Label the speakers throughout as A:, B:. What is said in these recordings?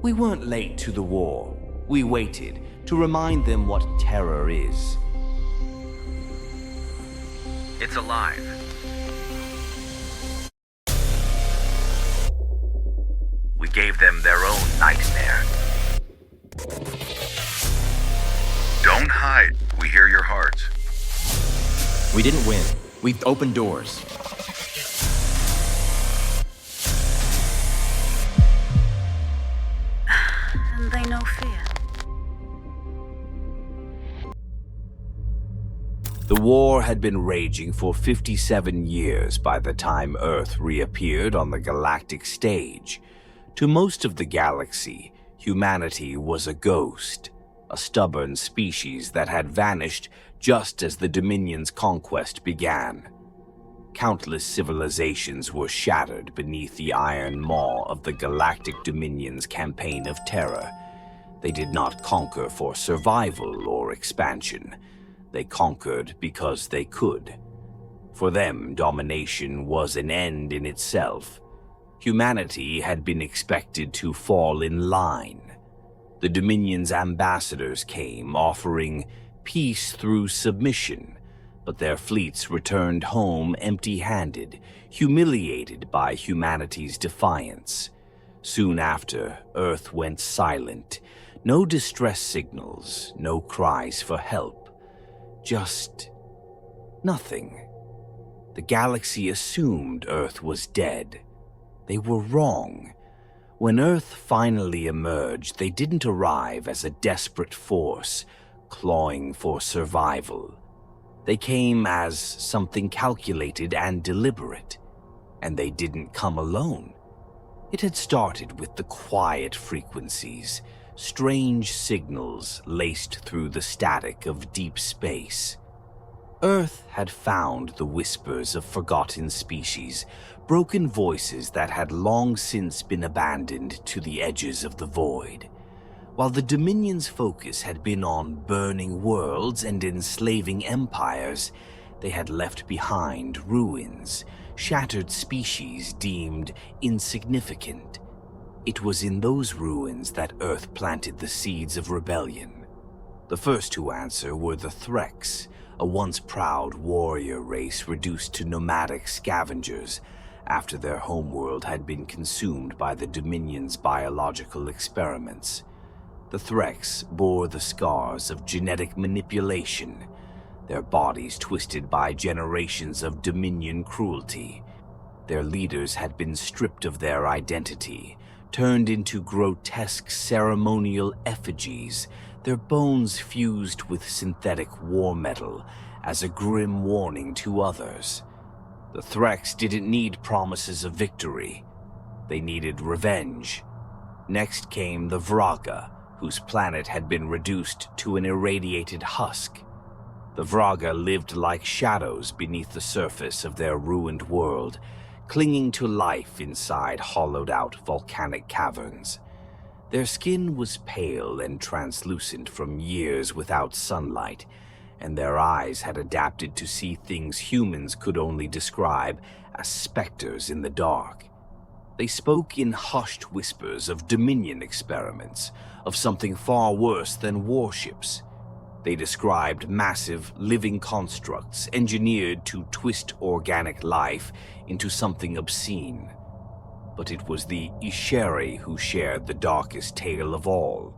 A: We weren't late to the war. We waited to remind them what terror is.
B: It's alive. We gave them their own nightmare. Don't hide. We hear your hearts.
C: We didn't win. We opened doors.
D: And they know fear.
A: The war had been raging for 57 years by the time Earth reappeared on the galactic stage. To most of the galaxy, humanity was a ghost, a stubborn species that had vanished just as the Dominion's conquest began. Countless civilizations were shattered beneath the iron maw of the Galactic Dominion's campaign of terror. They did not conquer for survival or expansion. They conquered because they could. For them, domination was an end in itself. Humanity had been expected to fall in line. The Dominion's ambassadors came, offering peace through submission, but their fleets returned home empty-handed, humiliated by humanity's defiance. Soon after, Earth went silent. No distress signals, no cries for help. Just nothing. The galaxy assumed Earth was dead. They were wrong. When Earth finally emerged, they didn't arrive as a desperate force, clawing for survival. They came as something calculated and deliberate. And they didn't come alone. It had started with the quiet frequencies, strange signals laced through the static of deep space. Earth had found the whispers of forgotten species, broken voices that had long since been abandoned to the edges of the void. While the Dominion's focus had been on burning worlds and enslaving empires, they had left behind ruins, shattered species deemed insignificant. It was in those ruins that Earth planted the seeds of rebellion. The first to answer were the Threx, a once proud warrior race reduced to nomadic scavengers after their homeworld had been consumed by the Dominion's biological experiments. The Threx bore the scars of genetic manipulation, their bodies twisted by generations of Dominion cruelty. Their leaders had been stripped of their identity, turned into grotesque ceremonial effigies, their bones fused with synthetic war metal as a grim warning to others. The Threx didn't need promises of victory. They needed revenge. Next came the Vraga, whose planet had been reduced to an irradiated husk. The Vraga lived like shadows beneath the surface of their ruined world, clinging to life inside hollowed-out volcanic caverns. Their skin was pale and translucent from years without sunlight, and their eyes had adapted to see things humans could only describe as specters in the dark. They spoke in hushed whispers of Dominion experiments, of something far worse than warships. They described massive, living constructs engineered to twist organic life into something obscene. But it was the Isheri who shared the darkest tale of all.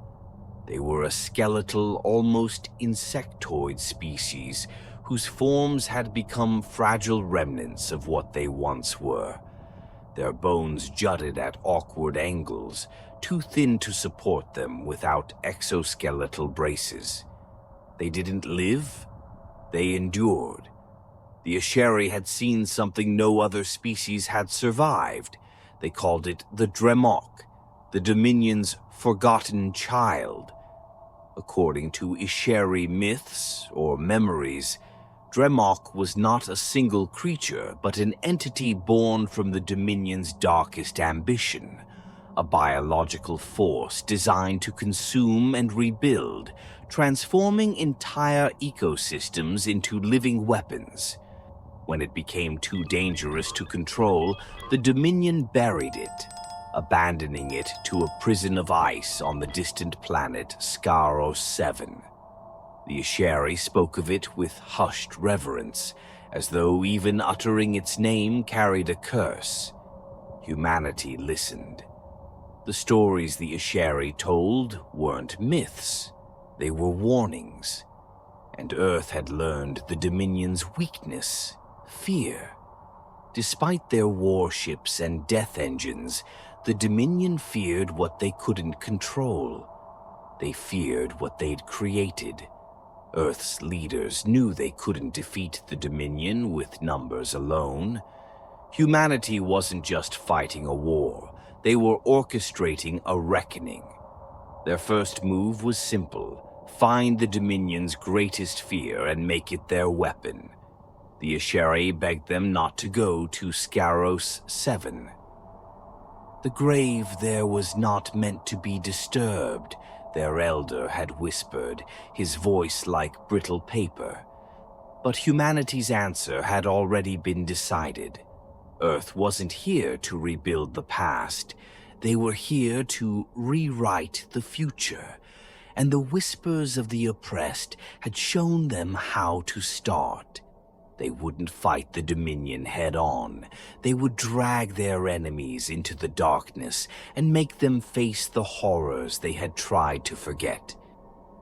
A: They were a skeletal, almost insectoid species whose forms had become fragile remnants of what they once were. Their bones jutted at awkward angles, too thin to support them without exoskeletal braces. They didn't live, they endured. The Isheri had seen something no other species had survived. They called it the Dremok, the Dominion's forgotten child. According to Isheri myths or memories, Dremok was not a single creature, but an entity born from the Dominion's darkest ambition, a biological force designed to consume and rebuild, transforming entire ecosystems into living weapons. When it became too dangerous to control, the Dominion buried it. abandoning it to a prison of ice on the distant planet Scaros 7. The Isheri spoke of it with hushed reverence, as though even uttering its name carried a curse. Humanity listened. The stories the Isheri told weren't myths, they were warnings. And Earth had learned the Dominion's weakness, fear. Despite their warships and death engines, the Dominion feared what they couldn't control. They feared what they'd created. Earth's leaders knew they couldn't defeat the Dominion with numbers alone. Humanity wasn't just fighting a war, they were orchestrating a reckoning. Their first move was simple: find the Dominion's greatest fear and make it their weapon. The Isheri begged them not to go to Scaros 7. The grave there was not meant to be disturbed, their elder had whispered, his voice like brittle paper. But humanity's answer had already been decided. Earth wasn't here to rebuild the past. They were here to rewrite the future. And the whispers of the oppressed had shown them how to start. They wouldn't fight the Dominion head-on. They would drag their enemies into the darkness and make them face the horrors they had tried to forget.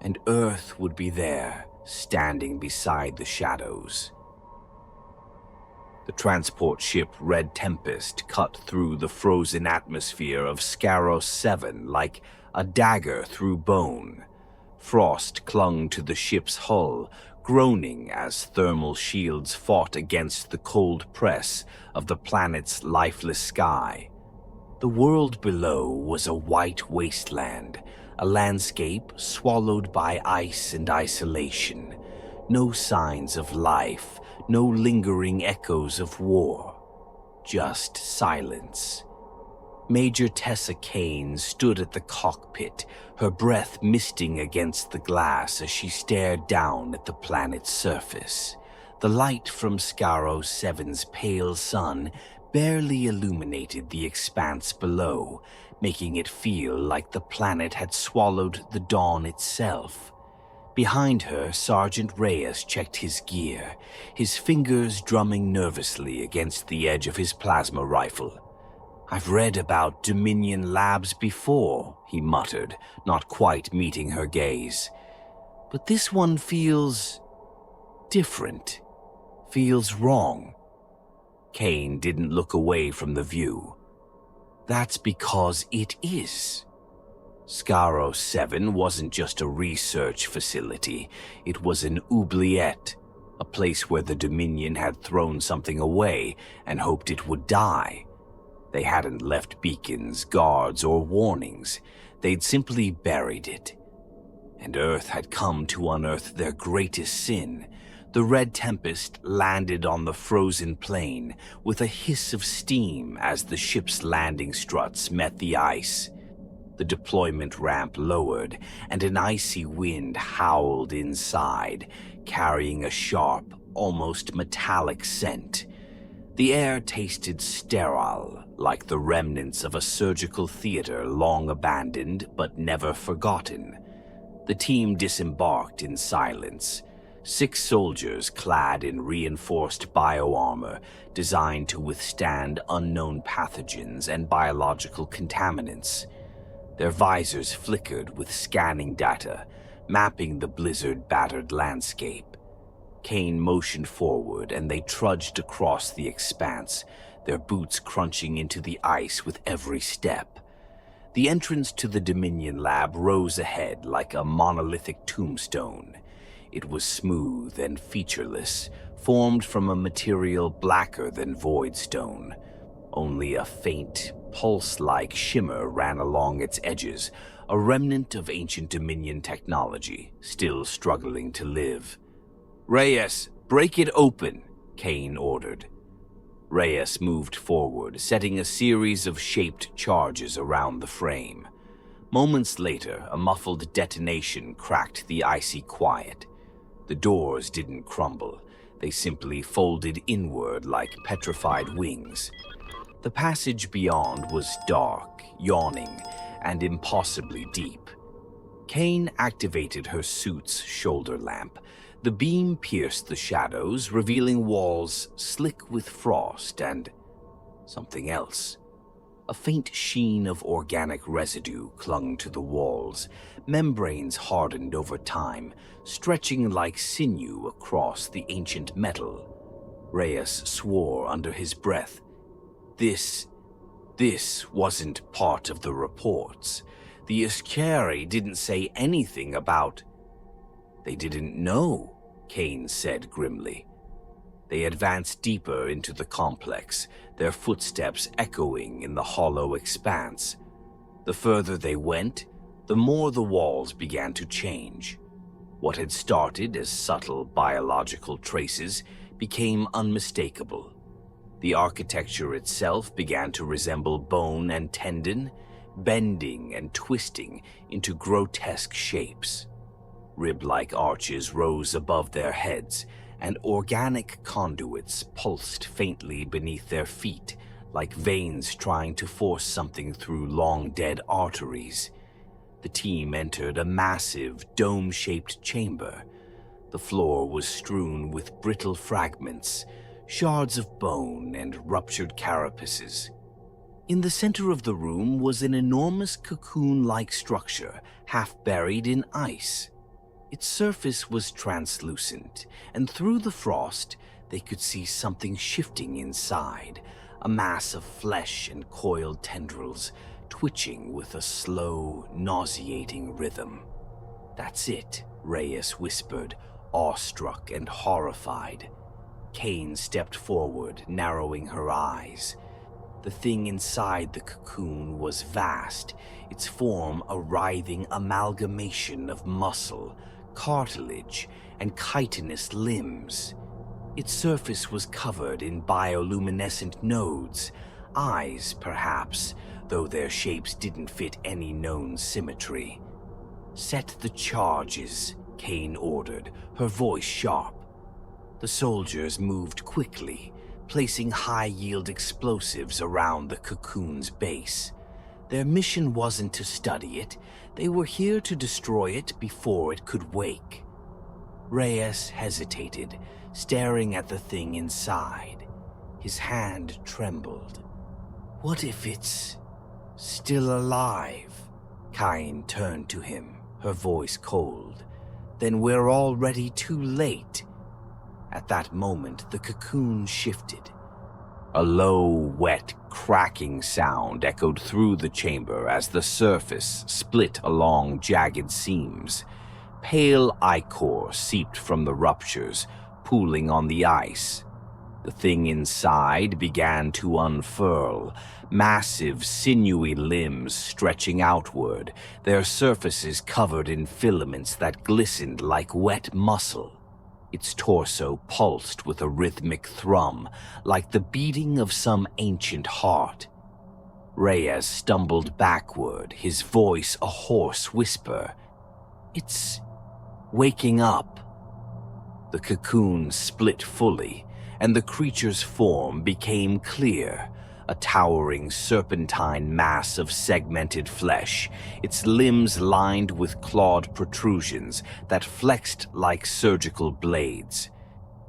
A: And Earth would be there, standing beside the shadows. The transport ship Red Tempest cut through the frozen atmosphere of Scaros 7 like a dagger through bone. Frost clung to the ship's hull, groaning as thermal shields fought against the cold press of the planet's lifeless sky. The world below was a white wasteland, a landscape swallowed by ice and isolation. No signs of life, no lingering echoes of war. Just silence. Major Tessa Kane stood at the cockpit, her breath misting against the glass as she stared down at the planet's surface. The light from Scaros 7's pale sun barely illuminated the expanse below, making it feel like the planet had swallowed the dawn itself. Behind her, Sergeant Reyes checked his gear, his fingers drumming nervously against the edge of his plasma rifle. "I've read about Dominion labs before," he muttered, not quite meeting her gaze. "But this one feels different, feels wrong." Kane didn't look away from the view. "That's because it is." Scaros 7 wasn't just a research facility, it was an oubliette, a place where the Dominion had thrown something away and hoped it would die. They hadn't left beacons, guards, or warnings. They'd simply buried it. And Earth had come to unearth their greatest sin. The Red Tempest landed on the frozen plain with a hiss of steam as the ship's landing struts met the ice. The deployment ramp lowered, and an icy wind howled inside, carrying a sharp, almost metallic scent. The air tasted sterile, like the remnants of a surgical theater long abandoned but never forgotten. The team disembarked in silence. 6 soldiers clad in reinforced bioarmor designed to withstand unknown pathogens and biological contaminants. Their visors flickered with scanning data, mapping the blizzard-battered landscape. Kane motioned forward and they trudged across the expanse, their boots crunching into the ice with every step. The entrance to the Dominion lab rose ahead like a monolithic tombstone. It was smooth and featureless, formed from a material blacker than voidstone. Only a faint, pulse-like shimmer ran along its edges, a remnant of ancient Dominion technology, still struggling to live. "Reyes, break it open," Kane ordered. Reyes moved forward, setting a series of shaped charges around the frame. Moments later, a muffled detonation cracked the icy quiet. The doors didn't crumble. They simply folded inward like petrified wings. The passage beyond was dark, yawning, and impossibly deep. Kane activated her suit's shoulder lamp. The beam pierced the shadows, revealing walls slick with frost and something else. A faint sheen of organic residue clung to the walls, membranes hardened over time, stretching like sinew across the ancient metal. Reyes swore under his breath. This wasn't part of the reports. The Iskari didn't say anything about... They didn't know, Kane said grimly. They advanced deeper into the complex, their footsteps echoing in the hollow expanse. The further they went, the more the walls began to change. What had started as subtle biological traces became unmistakable. The architecture itself began to resemble bone and tendon, bending and twisting into grotesque shapes. Rib-like arches rose above their heads, and organic conduits pulsed faintly beneath their feet, like veins trying to force something through long-dead arteries. The team entered a massive, dome-shaped chamber. The floor was strewn with brittle fragments, shards of bone and ruptured carapaces. In the center of the room was an enormous cocoon-like structure, half buried in ice. Its surface was translucent, and through the frost, they could see something shifting inside, a mass of flesh and coiled tendrils, twitching with a slow, nauseating rhythm. "That's it," Reyes whispered, awestruck and horrified. Kane stepped forward, narrowing her eyes. The thing inside the cocoon was vast, its form a writhing amalgamation of muscle, cartilage, and chitinous limbs. Its surface was covered in bioluminescent nodes, eyes perhaps, though their shapes didn't fit any known symmetry. "Set the charges," Kane ordered, her voice sharp. The soldiers moved quickly, placing high-yield explosives around the cocoon's base. Their mission wasn't to study it, they were here to destroy it before it could wake. Reyes hesitated, staring at the thing inside. His hand trembled. "What if it's still alive?" Kine turned to him, her voice cold. "Then we're already too late." At that moment, the cocoon shifted. A low, wet, cracking sound echoed through the chamber as the surface split along jagged seams. Pale ichor seeped from the ruptures, pooling on the ice. The thing inside began to unfurl, massive, sinewy limbs stretching outward, their surfaces covered in filaments that glistened like wet muscle. Its torso pulsed with a rhythmic thrum, like the beating of some ancient heart. Reyes stumbled backward, his voice a hoarse whisper. "It's waking up." The cocoon split fully, and the creature's form became clear, a towering serpentine mass of segmented flesh, its limbs lined with clawed protrusions that flexed like surgical blades.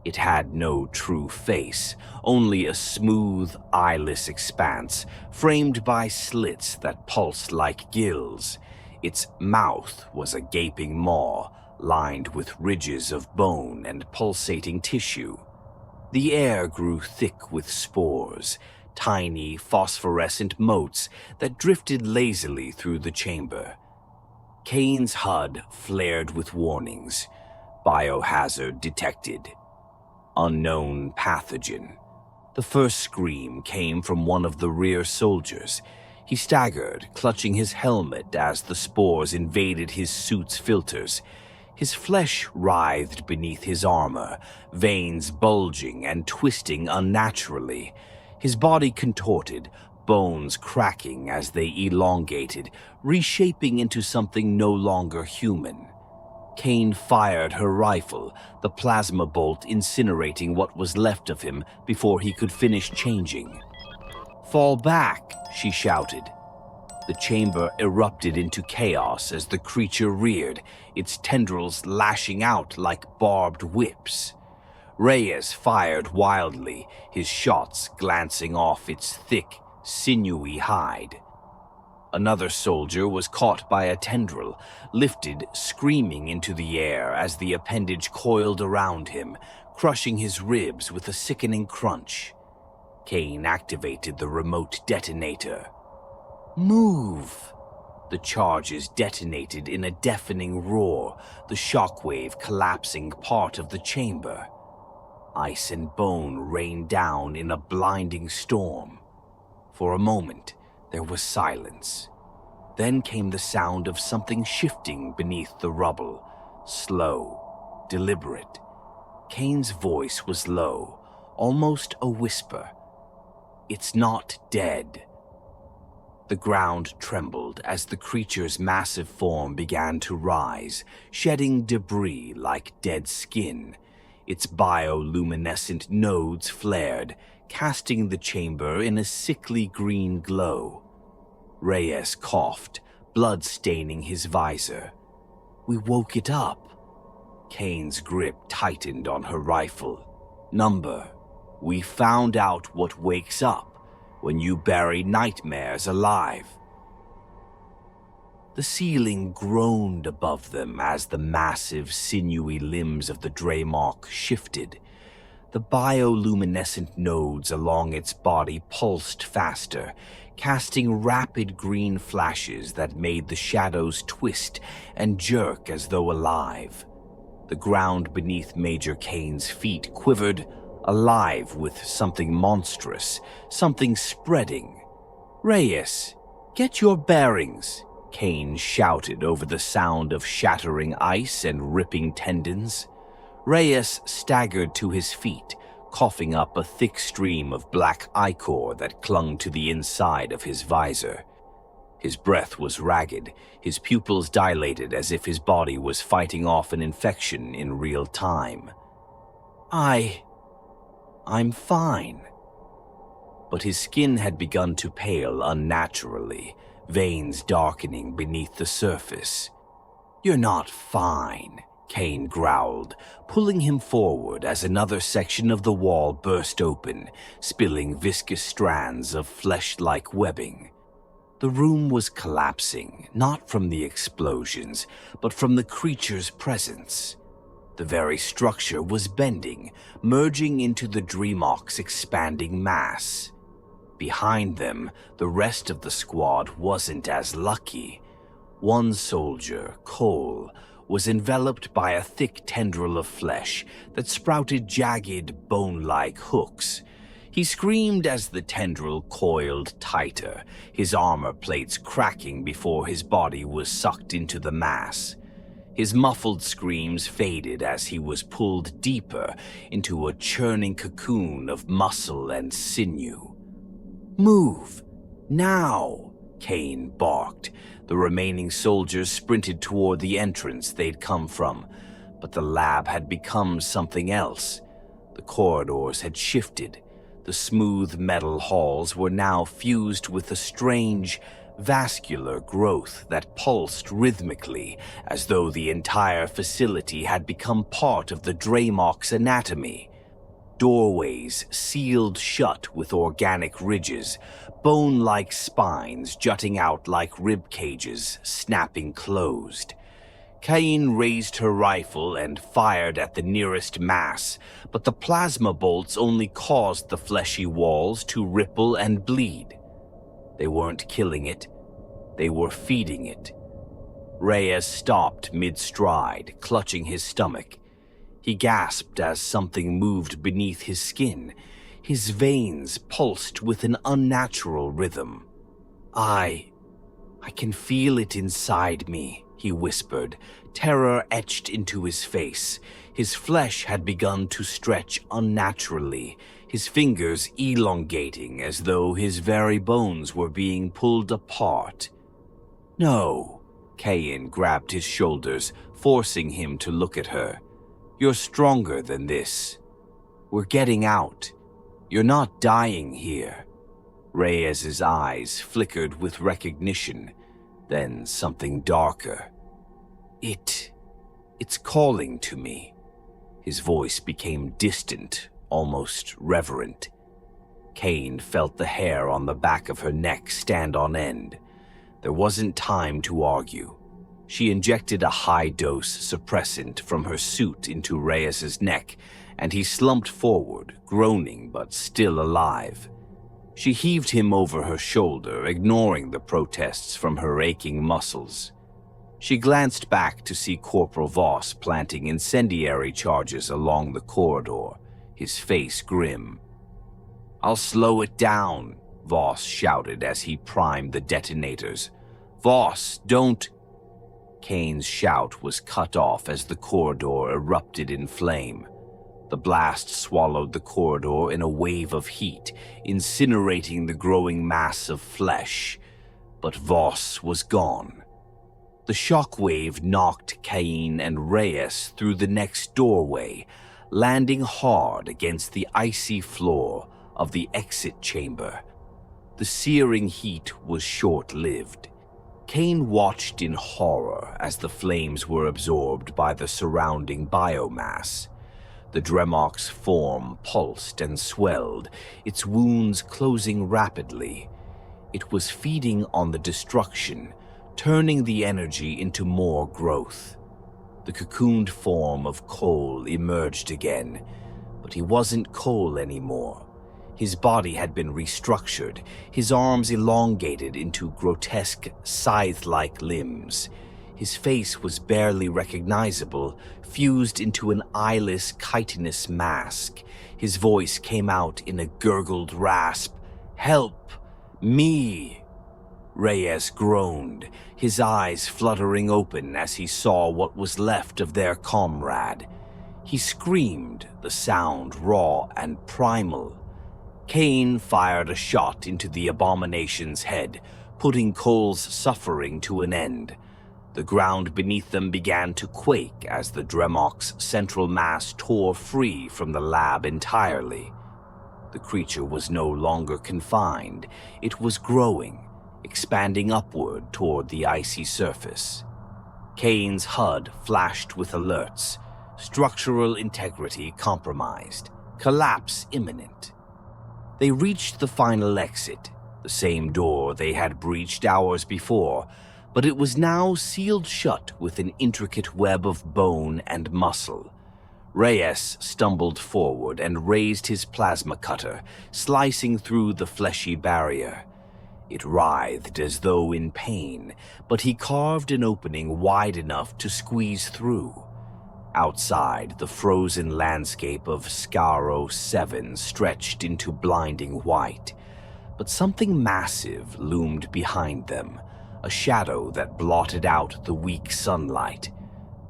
A: It had no true face, only a smooth, eyeless expanse, framed by slits that pulsed like gills. Its mouth was a gaping maw, lined with ridges of bone and pulsating tissue. The air grew thick with spores, tiny phosphorescent motes that drifted lazily through the chamber. Kane's HUD flared with warnings. Biohazard detected. Unknown pathogen. The first scream came from one of the rear soldiers. He staggered, clutching his helmet as the spores invaded his suit's filters. His flesh writhed beneath his armor, veins bulging and twisting unnaturally. His body contorted, bones cracking as they elongated, reshaping into something no longer human. Kane fired her rifle, the plasma bolt incinerating what was left of him before he could finish changing. "Fall back," she shouted. The chamber erupted into chaos as the creature reared, its tendrils lashing out like barbed whips. Reyes fired wildly, his shots glancing off its thick, sinewy hide. Another soldier was caught by a tendril, lifted screaming into the air as the appendage coiled around him, crushing his ribs with a sickening crunch. Kane activated the remote detonator. "Move!" The charges detonated in a deafening roar, the shockwave collapsing part of the chamber. Ice and bone rained down in a blinding storm. For a moment, there was silence. Then came the sound of something shifting beneath the rubble, slow, deliberate. Kane's voice was low, almost a whisper. "It's not dead." The ground trembled as the creature's massive form began to rise, shedding debris like dead skin. Its bioluminescent nodes flared, casting the chamber in a sickly green glow. Reyes coughed, blood staining his visor. "We woke it up." Kane's grip tightened on her rifle. "Number, we found out what wakes up when you bury nightmares alive." The ceiling groaned above them as the massive, sinewy limbs of the Draymawk shifted. The bioluminescent nodes along its body pulsed faster, casting rapid green flashes that made the shadows twist and jerk as though alive. The ground beneath Major Kane's feet quivered, alive with something monstrous, something spreading. "Reyes, get your bearings," Kane shouted over the sound of shattering ice and ripping tendons. Reyes staggered to his feet, coughing up a thick stream of black ichor that clung to the inside of his visor. His breath was ragged, his pupils dilated as if his body was fighting off an infection in real time. I'm fine." But his skin had begun to pale unnaturally, veins darkening beneath the surface. "You're not fine," Kane growled, pulling him forward as another section of the wall burst open, spilling viscous strands of flesh-like webbing. The room was collapsing, not from the explosions, but from the creature's presence. The very structure was bending, merging into the Dreamawk's expanding mass. Behind them, the rest of the squad wasn't as lucky. One soldier, Cole, was enveloped by a thick tendril of flesh that sprouted jagged, bone-like hooks. He screamed as the tendril coiled tighter, his armor plates cracking before his body was sucked into the mass. His muffled screams faded as he was pulled deeper into a churning cocoon of muscle and sinew. "Move! Now!" Kane barked. The remaining soldiers sprinted toward the entrance they'd come from, but the lab had become something else. The corridors had shifted. The smooth metal halls were now fused with a strange, vascular growth that pulsed rhythmically, as though the entire facility had become part of the Draymawk's anatomy. Doorways sealed shut with organic ridges, bone-like spines jutting out like rib cages, snapping closed. Kane raised her rifle and fired at the nearest mass, but the plasma bolts only caused the fleshy walls to ripple and bleed. They weren't killing it, they were feeding it. Reyes stopped mid-stride, clutching his stomach. He gasped as something moved beneath his skin. His veins pulsed with an unnatural rhythm. I can feel it inside me," he whispered, terror etched into his face. His flesh had begun to stretch unnaturally, his fingers elongating as though his very bones were being pulled apart. "No," Kayan grabbed his shoulders, forcing him to look at her. "You're stronger than this. We're getting out. You're not dying here." Reyes's eyes flickered with recognition, then something darker. It's calling to me. His voice became distant, almost reverent. Kane felt the hair on the back of her neck stand on end. There wasn't time to argue. She injected a high-dose suppressant from her suit into Reyes's neck, and he slumped forward, groaning but still alive. She heaved him over her shoulder, ignoring the protests from her aching muscles. She glanced back to see Corporal Voss planting incendiary charges along the corridor, his face grim. "I'll slow it down," Voss shouted as he primed the detonators. "Voss, don't—" Kane's shout was cut off as the corridor erupted in flame. The blast swallowed the corridor in a wave of heat, incinerating the growing mass of flesh. But Voss was gone. The shockwave knocked Kane and Reyes through the next doorway, landing hard against the icy floor of the exit chamber. The searing heat was short-lived. Kane watched in horror as the flames were absorbed by the surrounding biomass. The Dremok's form pulsed and swelled, its wounds closing rapidly. It was feeding on the destruction, turning the energy into more growth. The cocooned form of Cole emerged again, but he wasn't Cole anymore. His body had been restructured, his arms elongated into grotesque, scythe-like limbs. His face was barely recognizable, fused into an eyeless, chitinous mask. His voice came out in a gurgled rasp. "Help! Me!" Reyes groaned, his eyes fluttering open as he saw what was left of their comrade. He screamed, the sound raw and primal. Kane fired a shot into the abomination's head, putting Cole's suffering to an end. The ground beneath them began to quake as the Dremok's central mass tore free from the lab entirely. The creature was no longer confined. It was growing, expanding upward toward the icy surface. Kane's HUD flashed with alerts. Structural integrity compromised. Collapse imminent. They reached the final exit, the same door they had breached hours before, but it was now sealed shut with an intricate web of bone and muscle. Reyes stumbled forward and raised his plasma cutter, slicing through the fleshy barrier. It writhed as though in pain, but he carved an opening wide enough to squeeze through. Outside, the frozen landscape of Skaro 7 stretched into blinding white, but something massive loomed behind them, a shadow that blotted out the weak sunlight.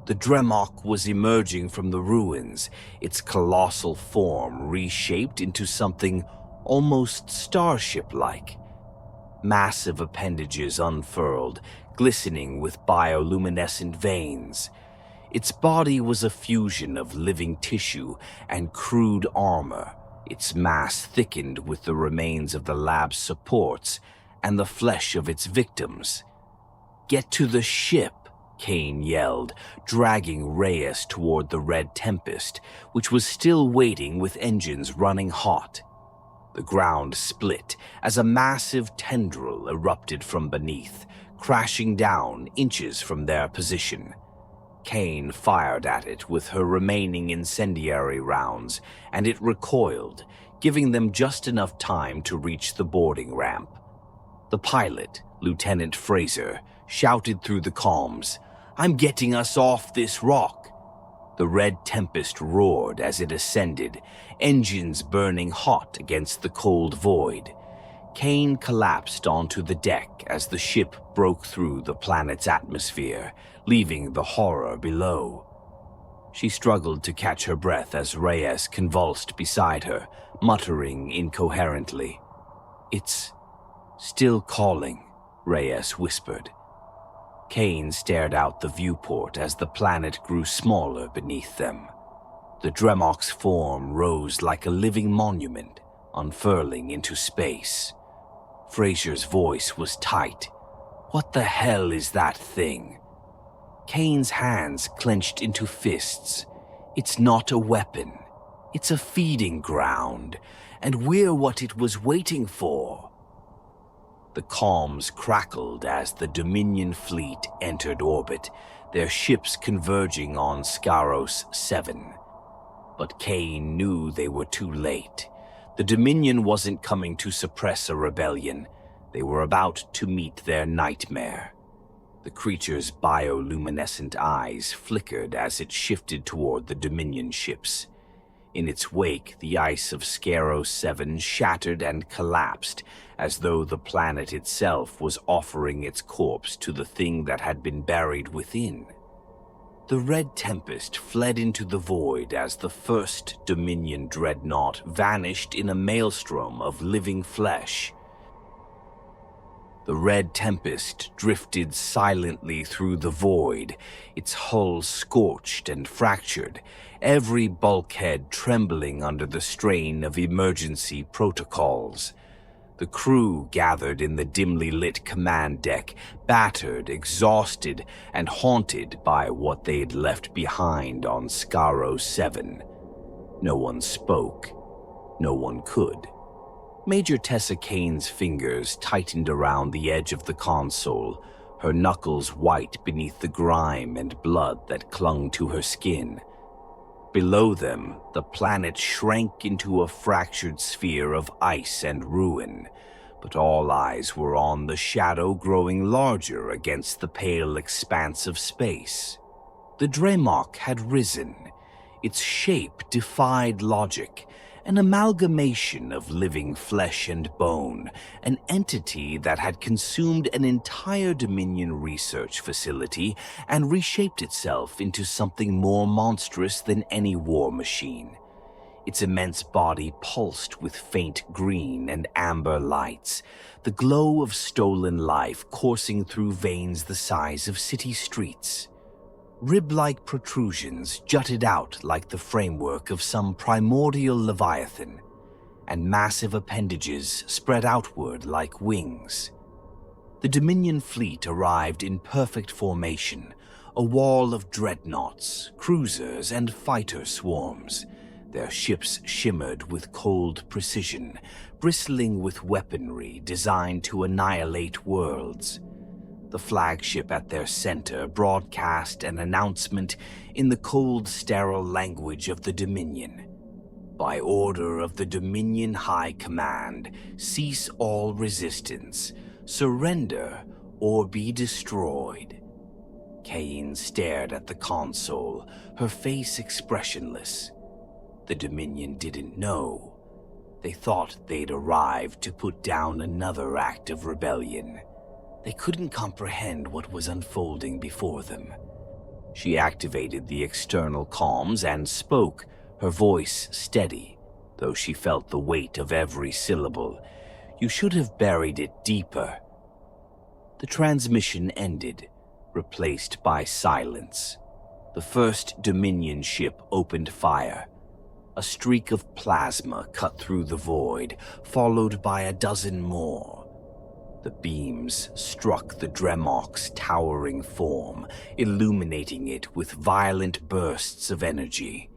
A: The Dremok was emerging from the ruins, its colossal form reshaped into something almost starship-like. Massive appendages unfurled, glistening with bioluminescent veins. Its body was a fusion of living tissue and crude armor, its mass thickened with the remains of the lab's supports and the flesh of its victims. "Get to the ship," Kane yelled, dragging Reyes toward the Red Tempest, which was still waiting with engines running hot. The ground split as a massive tendril erupted from beneath, crashing down inches from their position. Kane fired at it with her remaining incendiary rounds, and it recoiled, giving them just enough time to reach the boarding ramp. The pilot, Lieutenant Fraser, shouted through the comms, "I'm getting us off this rock." The Red Tempest roared as it ascended, engines burning hot against the cold void. Kane collapsed onto the deck as the ship broke through the planet's atmosphere, leaving the horror below. She struggled to catch her breath as Reyes convulsed beside her, muttering incoherently. "It's still calling," Reyes whispered. Kane stared out the viewport as the planet grew smaller beneath them. The Dremok's form rose like a living monument, unfurling into space. Fraser's voice was tight. "What the hell is that thing?" Kane's hands clenched into fists. "It's not a weapon. It's a feeding ground, and we're what it was waiting for." The comms crackled as the Dominion fleet entered orbit, their ships converging on Scaros 7. But Kane knew they were too late. The Dominion wasn't coming to suppress a rebellion. They were about to meet their nightmare. The creature's bioluminescent eyes flickered as it shifted toward the Dominion ships. In its wake, the ice of Scaros 7 shattered and collapsed, as though the planet itself was offering its corpse to the thing that had been buried within. The Red Tempest fled into the void as the first Dominion dreadnought vanished in a maelstrom of living flesh. The Red Tempest drifted silently through the void, its hull scorched and fractured, every bulkhead trembling under the strain of emergency protocols. The crew gathered in the dimly lit command deck, battered, exhausted, and haunted by what they'd left behind on Scaros 7. No one spoke. No one could. Major Tessa Kane's fingers tightened around the edge of the console, her knuckles white beneath the grime and blood that clung to her skin. Below them, the planet shrank into a fractured sphere of ice and ruin, but all eyes were on the shadow growing larger against the pale expanse of space. The Dremok had risen. Its shape defied logic, an amalgamation of living flesh and bone, an entity that had consumed an entire Dominion research facility and reshaped itself into something more monstrous than any war machine. Its immense body pulsed with faint green and amber lights, the glow of stolen life coursing through veins the size of city streets. Rib-like protrusions jutted out like the framework of some primordial leviathan, and massive appendages spread outward like wings. The Dominion fleet arrived in perfect formation, a wall of dreadnoughts, cruisers, and fighter swarms. Their ships shimmered with cold precision, bristling with weaponry designed to annihilate worlds. The flagship at their center broadcast an announcement in the cold, sterile language of the Dominion. By order of the Dominion High Command, cease all resistance, surrender, or be destroyed. Kane stared at the console, her face expressionless. The Dominion didn't know. They thought they'd arrived to put down another act of rebellion. They couldn't comprehend what was unfolding before them. She activated the external comms and spoke, her voice steady, though she felt the weight of every syllable. "You should have buried it deeper." The transmission ended, replaced by silence. The first Dominion ship opened fire. A streak of plasma cut through the void, followed by a dozen more. The beams struck the Dremok's towering form, illuminating it with violent bursts of energy.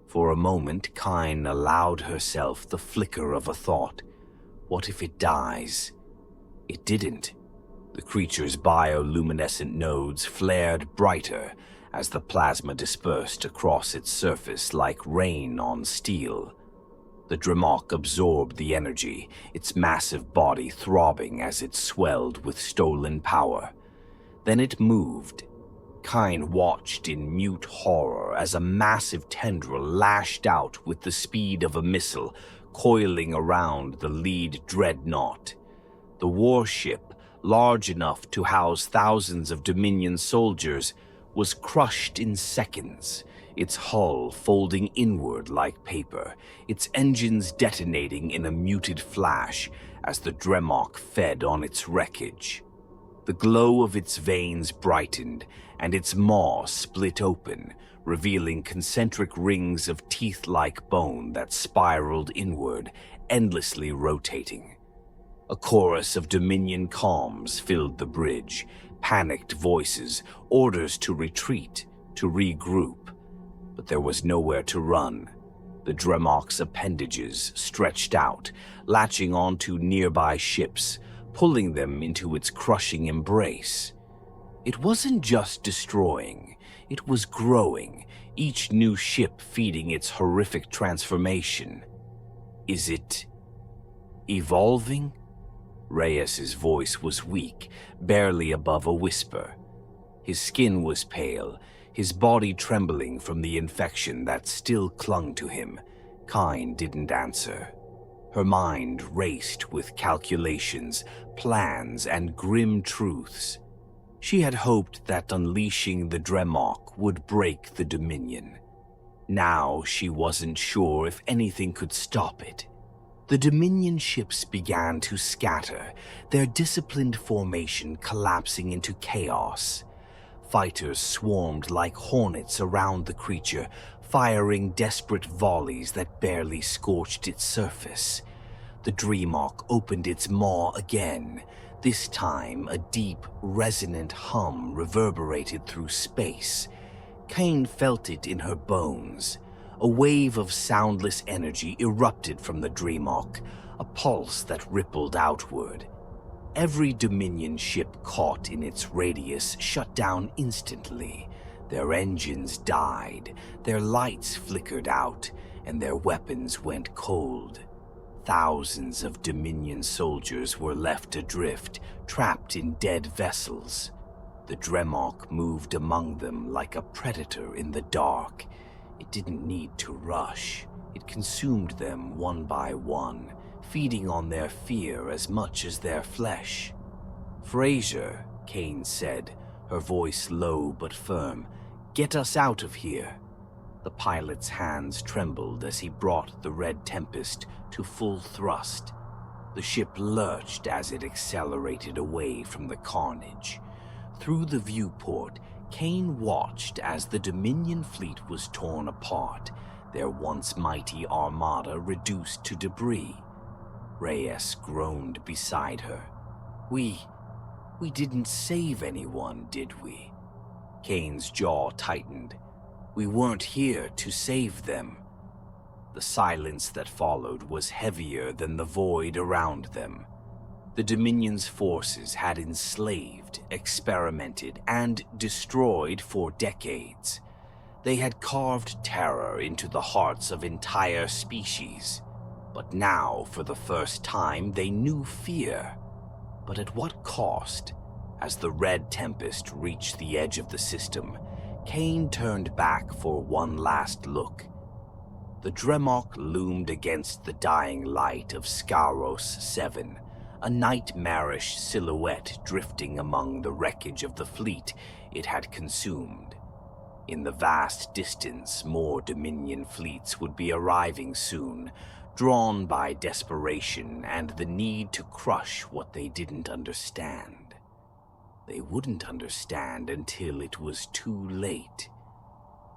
A: For a moment, Kine allowed herself the flicker of a thought. What if it dies? It didn't. The creature's bioluminescent nodes flared brighter as the plasma dispersed across its surface like rain on steel. The Dremok absorbed the energy, its massive body throbbing as it swelled with stolen power. Then it moved. Kine watched in mute horror as a massive tendril lashed out with the speed of a missile, coiling around the lead dreadnought. The warship, large enough to house thousands of Dominion soldiers, was crushed in seconds, its hull folding inward like paper, its engines detonating in a muted flash as the Dremok fed on its wreckage. The glow of its veins brightened, and its maw split open, revealing concentric rings of teeth-like bone that spiraled inward, endlessly rotating. A chorus of Dominion comms filled the bridge, panicked voices, orders to retreat, to regroup. But there was nowhere to run. The Dremok's appendages stretched out, latching onto nearby ships, pulling them into its crushing embrace. It wasn't just destroying, it was growing, each new ship feeding its horrific transformation. Is it evolving? Reyes's voice was weak, barely above a whisper. His skin was pale, his body trembling from the infection that still clung to him. Kyne didn't answer. Her mind raced with calculations, plans, and grim truths. She had hoped that unleashing the Dremok would break the Dominion. Now she wasn't sure if anything could stop it. The Dominion ships began to scatter, their disciplined formation collapsing into chaos. Fighters swarmed like hornets around the creature, firing desperate volleys that barely scorched its surface. The Dremok opened its maw again. This time, a deep, resonant hum reverberated through space. Kyne felt it in her bones. A wave of soundless energy erupted from the Dremok, a pulse that rippled outward. Every Dominion ship caught in its radius shut down instantly. Their engines died, their lights flickered out, and their weapons went cold. Thousands of Dominion soldiers were left adrift, trapped in dead vessels. The Dremok moved among them like a predator in the dark. It didn't need to rush. It consumed them one by one, feeding on their fear as much as their flesh. "Fraser," Kyne said, her voice low but firm, "get us out of here." The pilot's hands trembled as he brought the Red Tempest to full thrust. The ship lurched as it accelerated away from the carnage. Through the viewport, Kyne watched as the Dominion fleet was torn apart, their once mighty armada reduced to debris. Reyes groaned beside her. We didn't save anyone, did we?" Kyne's jaw tightened. "We weren't here to save them." The silence that followed was heavier than the void around them. The Dominion's forces had enslaved, experimented, and destroyed for decades. They had carved terror into the hearts of entire species. But now, for the first time, they knew fear. But at what cost? As the Red Tempest reached the edge of the system, Kyne turned back for one last look. The Dremok loomed against the dying light of Scaros 7, a nightmarish silhouette drifting among the wreckage of the fleet it had consumed. In the vast distance, more Dominion fleets would be arriving soon, drawn by desperation and the need to crush what they didn't understand. They wouldn't understand until it was too late.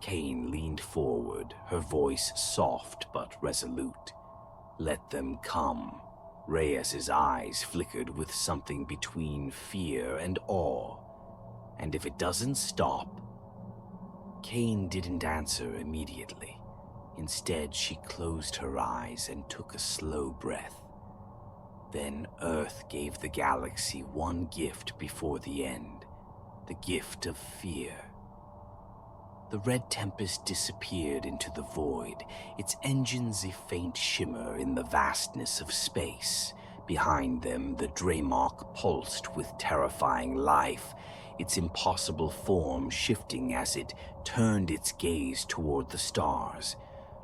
A: Kyne leaned forward, her voice soft but resolute. "Let them come." Reyes's eyes flickered with something between fear and awe. "And if it doesn't stop..." Kyne didn't answer immediately. Instead, she closed her eyes and took a slow breath. Then Earth gave the galaxy one gift before the end, the gift of fear. The Red Tempest disappeared into the void, its engines a faint shimmer in the vastness of space. Behind them, the Dremok pulsed with terrifying life, its impossible form shifting as it turned its gaze toward the stars,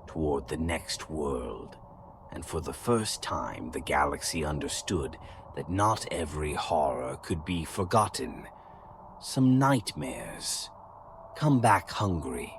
A: toward the next world. And for the first time, the galaxy understood that not every horror could be forgotten. Some nightmares come back hungry,